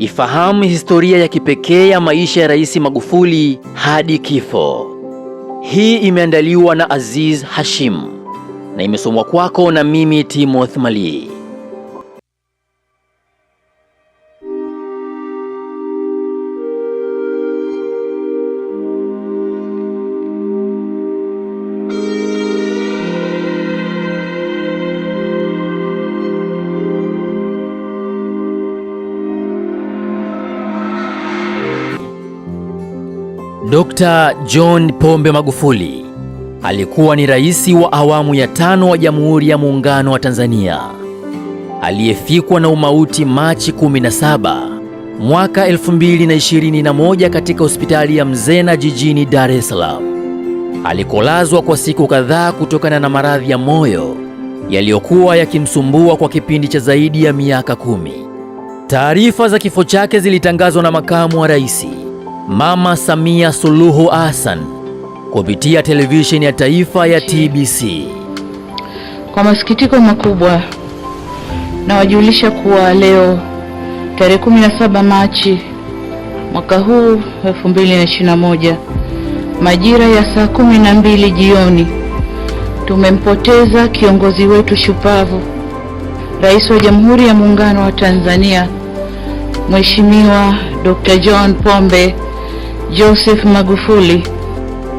Ifahamu historia ya kipekee ya maisha ya Rais Magufuli hadi kifo. Hii imeandaliwa na Aziz Hashim na imesomwa kwako na mimi Timothy Mali. Dr. John Pombe Magufuli alikuwa ni rais wa awamu ya 5 wa Jamhuri ya Muungano wa Tanzania, aliyefikwa na umauti Machi 17 mwaka 2021 katika hospitali ya Mzena jijini Dar es Salaam. Alikolazwa kwa siku kadhaa kutokana na maradhi ya moyo yaliyokuwa yakimsumbua kwa kipindi cha zaidi ya miaka 10. Taarifa za kifo chake zilitangazwa na makamu wa rais Mama Samia Suluhu Hassan kupitia televisheni ya taifa ya TBC. Kwa masikitiko makubwa nawajulisha kuwa leo tarehe 17 Machi mwaka huu 2021 majira ya saa 12 jioni tumempoteza kiongozi wetu shupavu, Rais wa Jamhuri ya Muungano wa Tanzania, Mheshimiwa Dr. John Pombe Joseph Magufuli.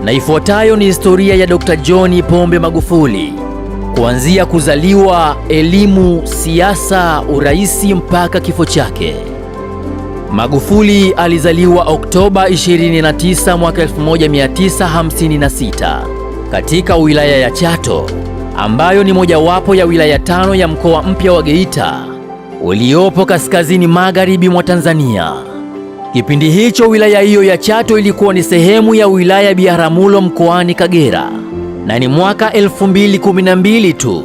Na ifuatayo ni historia ya Dr. John Pombe Magufuli, kuanzia kuzaliwa, elimu, siasa, uraisi mpaka kifo chake. Magufuli alizaliwa Oktoba 29 mwaka 1956 katika wilaya ya Chato, ambayo ni mojawapo ya wilaya 5 ya mkoa mpya wa Geita uliopo kaskazini magharibi mwa Tanzania. Kipindi hicho wilaya hiyo ya Chato ilikuwa ni sehemu ya wilaya ya Biharamulo mkoani Kagera, na ni mwaka 2012 tu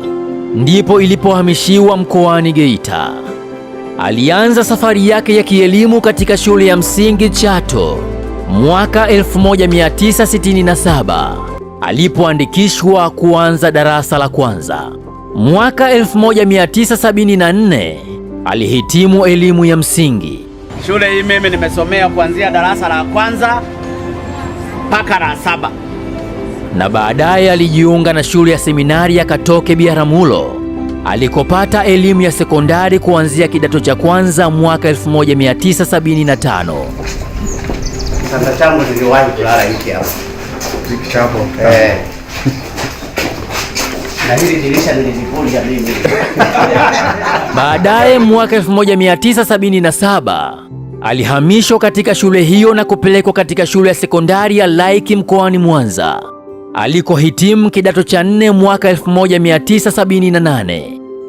ndipo ilipohamishiwa mkoani Geita. Alianza safari yake ya kielimu katika shule ya msingi Chato mwaka 1967 alipoandikishwa kuanza darasa la kwanza. Mwaka 1974 alihitimu elimu ya msingi. Shule hii mimi nimesomea kuanzia darasa la kwanza mpaka la 7. Na baadaye alijiunga na shule ya seminari ya Katoke Biharamulo alikopata elimu ya sekondari kuanzia kidato cha kwanza mwaka 1975. Sasa changu niliwahi kulala hiki hapa. Hiki chapo. Na hili dirisha nilivunja mimi. Baadaye mwaka 1977 alihamishwa katika shule hiyo na kupelekwa katika shule ya sekondari ya Laiki mkoani Mwanza alikohitimu kidato cha 4 mwaka 1978,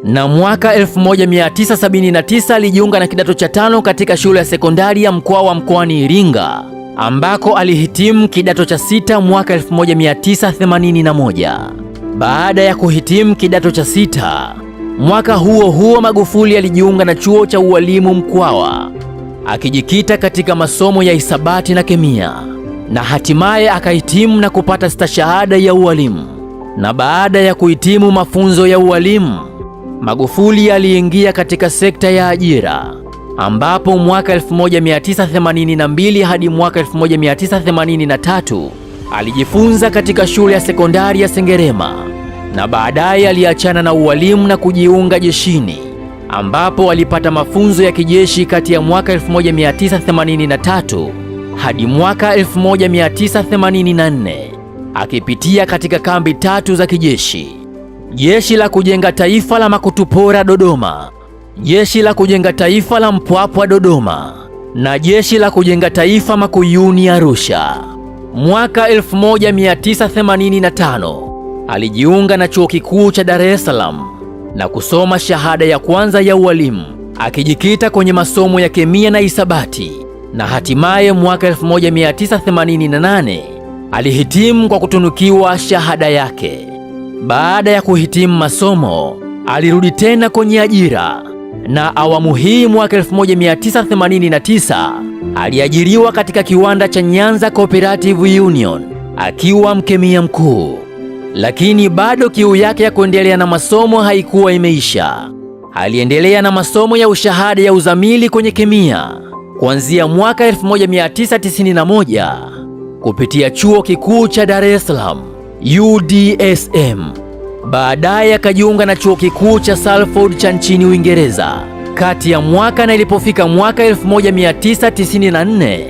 na mwaka 1979 alijiunga na kidato cha 5 katika shule ya sekondari ya Mkwawa mkoani Iringa ambako alihitimu kidato cha 6 mwaka 1981. Baada ya kuhitimu kidato cha 6 mwaka huo huo, Magufuli alijiunga na chuo cha ualimu Mkwawa akijikita katika masomo ya hisabati na kemia, na hatimaye akahitimu na kupata stashahada ya ualimu. Na baada ya kuhitimu mafunzo ya ualimu, Magufuli aliingia katika sekta ya ajira ambapo mwaka 1982 hadi mwaka 1983 alijifunza katika shule ya sekondari ya Sengerema, na baadaye aliachana na ualimu na kujiunga jeshini ambapo alipata mafunzo ya kijeshi kati ya mwaka 1983 hadi mwaka 1984 akipitia katika kambi 3 za kijeshi: Jeshi la Kujenga Taifa la Makutupora Dodoma, Jeshi la Kujenga Taifa la Mpwapwa Dodoma, na Jeshi la Kujenga Taifa Makuyuni Arusha. Mwaka 1985 alijiunga na Chuo Kikuu cha Dar es Salaam na kusoma shahada ya kwanza ya ualimu akijikita kwenye masomo ya kemia na hisabati, na hatimaye mwaka 1988 alihitimu kwa kutunukiwa shahada yake. Baada ya kuhitimu masomo, alirudi tena kwenye ajira, na awamu hii mwaka 1989 aliajiriwa katika kiwanda cha Nyanza Cooperative Union akiwa mkemia mkuu. Lakini bado kiu yake ya kuendelea na masomo haikuwa imeisha. Aliendelea na masomo ya ushahada ya uzamili kwenye kemia kuanzia mwaka 1991 kupitia Chuo Kikuu cha Dar es Salaam UDSM. Baadaye akajiunga na Chuo Kikuu cha Salford cha nchini Uingereza. Kati ya mwaka na ilipofika mwaka 1994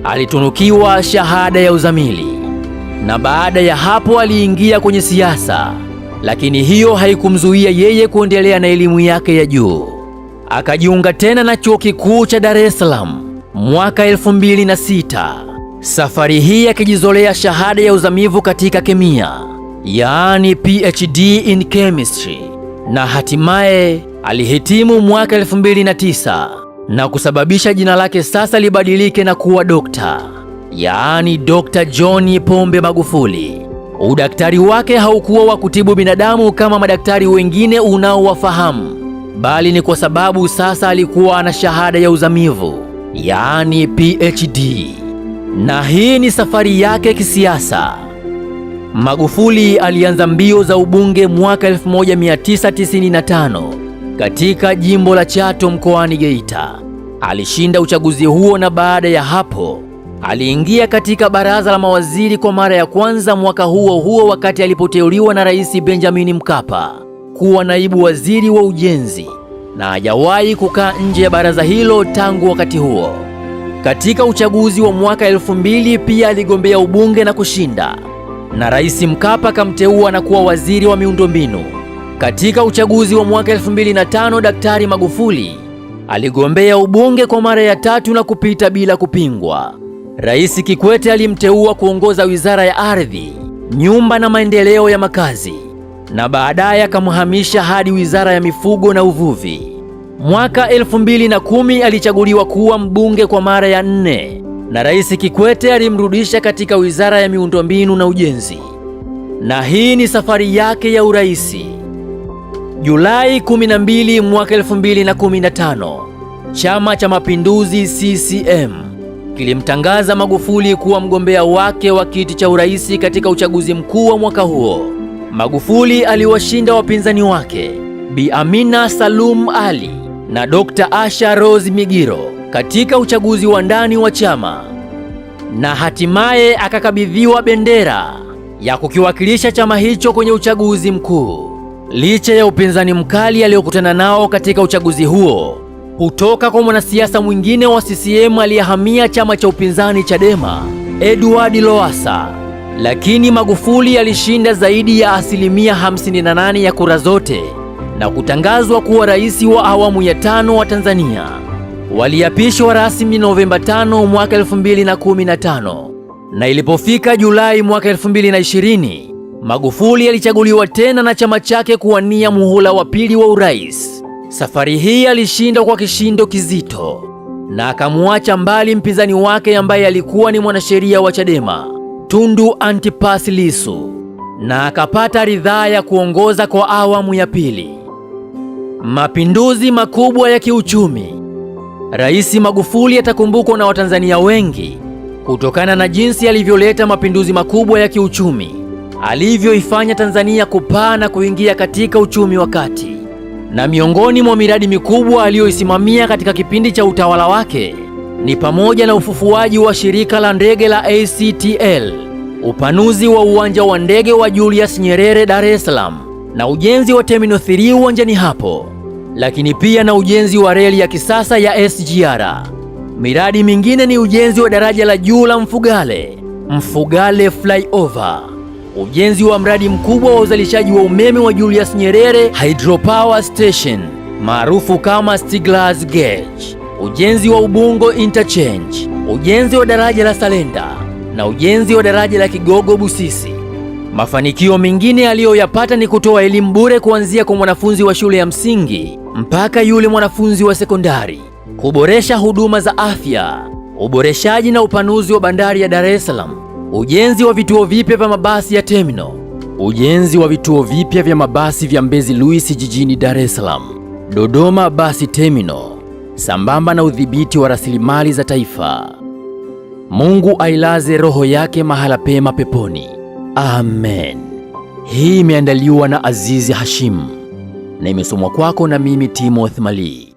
alitunukiwa shahada ya uzamili, na baada ya hapo aliingia kwenye siasa, lakini hiyo haikumzuia yeye kuendelea na elimu yake ya juu. Akajiunga tena na Chuo Kikuu cha Dar es Salaam mwaka 2006, safari hii akijizolea shahada ya uzamivu katika kemia, yaani PhD in chemistry, na hatimaye alihitimu mwaka 2009 na kusababisha jina lake sasa libadilike na kuwa dokta, yaani Dr. John Pombe Magufuli. Udaktari wake haukuwa wa kutibu binadamu kama madaktari wengine unaowafahamu, bali ni kwa sababu sasa alikuwa ana shahada ya uzamivu, yaani PhD. Na hii ni safari yake kisiasa. Magufuli alianza mbio za ubunge mwaka 1995 katika jimbo la Chato mkoani Geita. Alishinda uchaguzi huo, na baada ya hapo aliingia katika baraza la mawaziri kwa mara ya kwanza mwaka huo huo, wakati alipoteuliwa na Rais Benjamin Mkapa kuwa naibu waziri wa ujenzi, na hajawahi kukaa nje ya baraza hilo tangu wakati huo. Katika uchaguzi wa mwaka 2000 pia aligombea ubunge na kushinda, na Rais Mkapa akamteua na kuwa waziri wa miundombinu. Katika uchaguzi wa mwaka 2005 Daktari Magufuli aligombea ubunge kwa mara ya tatu na kupita bila kupingwa. Rais Kikwete alimteua kuongoza Wizara ya Ardhi, Nyumba na Maendeleo ya Makazi, na baadaye akamhamisha hadi Wizara ya Mifugo na Uvuvi. Mwaka 2010 alichaguliwa kuwa mbunge kwa mara ya 4, na Rais Kikwete alimrudisha katika Wizara ya Miundombinu na Ujenzi. Na hii ni safari yake ya uraisi. Julai 12 mwaka 2015, Chama cha Mapinduzi CCM kilimtangaza Magufuli kuwa mgombea wake wa kiti cha uraisi katika uchaguzi mkuu wa mwaka huo. Magufuli aliwashinda wapinzani wake Bi Amina Salum Ali na Dr. Asha Rose Migiro katika uchaguzi wa ndani wa chama, na hatimaye akakabidhiwa bendera ya kukiwakilisha chama hicho kwenye uchaguzi mkuu. Licha ya upinzani mkali aliyokutana nao katika uchaguzi huo kutoka kwa mwanasiasa mwingine wa CCM aliyehamia chama cha upinzani Chadema, Edward Lowassa, lakini Magufuli alishinda zaidi ya 58% ya kura zote na kutangazwa kuwa rais wa awamu ya 5 wa Tanzania. Waliapishwa rasmi Novemba 5 mwaka 2015, na ilipofika Julai mwaka 2020 Magufuli alichaguliwa tena na chama chake kuwania muhula wa pili wa urais. Safari hii alishinda kwa kishindo kizito na akamwacha mbali mpinzani wake ambaye alikuwa ni mwanasheria wa Chadema, Tundu Antipas Lissu, na akapata ridhaa ya kuongoza kwa awamu ya pili. Mapinduzi makubwa ya kiuchumi. Rais Magufuli atakumbukwa na Watanzania wengi kutokana na jinsi alivyoleta mapinduzi makubwa ya kiuchumi, alivyoifanya Tanzania kupaa na kuingia katika uchumi wa kati. Na miongoni mwa miradi mikubwa aliyoisimamia katika kipindi cha utawala wake ni pamoja na ufufuaji wa shirika la ndege la ACTL, upanuzi wa uwanja wa ndege wa Julius Nyerere Dar es Salaam, na ujenzi wa Terminal 3 uwanjani hapo, lakini pia na ujenzi wa reli ya kisasa ya SGR. Miradi mingine ni ujenzi wa daraja la juu la Mfugale Flyover, ujenzi wa mradi mkubwa wa uzalishaji wa umeme wa Julius Nyerere Hydropower Station maarufu kama Stigler's Gauge, ujenzi wa Ubungo Interchange, ujenzi wa daraja la Salenda na ujenzi wa daraja la Kigogo Busisi. Mafanikio mengine aliyoyapata ni kutoa elimu bure kuanzia kwa mwanafunzi wa shule ya msingi mpaka yule mwanafunzi wa sekondari, kuboresha huduma za afya, uboreshaji na upanuzi wa bandari ya Dar es Salaam, ujenzi wa vituo vipya vya mabasi ya terminal, ujenzi wa vituo vipya vya mabasi vya Mbezi Luis jijini Dar es Salaam, Dodoma basi terminal, sambamba na udhibiti wa rasilimali za taifa. Mungu ailaze roho yake mahala pema peponi. Amen. Hii imeandaliwa na Azizi Hashim na imesomwa kwako na mimi Timothy Mali.